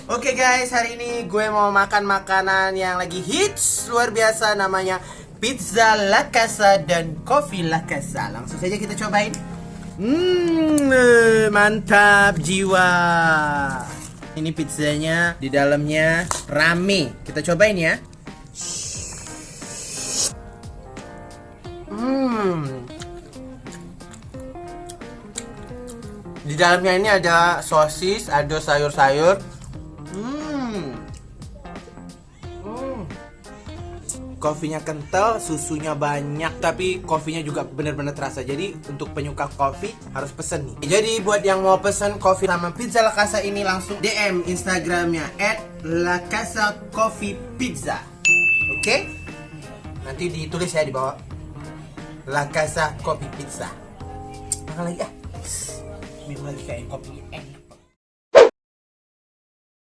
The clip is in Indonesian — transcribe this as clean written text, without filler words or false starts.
Oke guys, hari ini gue mau makan makanan yang lagi hits luar biasa, namanya pizza La Casa dan coffee La Casa. Langsung saja kita cobain. Mantap jiwa. Ini pizzanya, di dalamnya rame. Kita cobain ya. Di dalamnya ini ada sosis, ada sayur-sayur. Kopinya kental, susunya banyak, tapi kopinya juga benar-benar terasa. Jadi untuk penyuka kopi harus pesen nih. Jadi buat yang mau pesen kopi sama pizza La Casa ini, langsung DM Instagramnya @LaCasaCoffeePizza. Oke? Nanti ditulis ya di bawah, La Casa Coffee Pizza. Makan lagi ah. Minum lagi kayak kopi.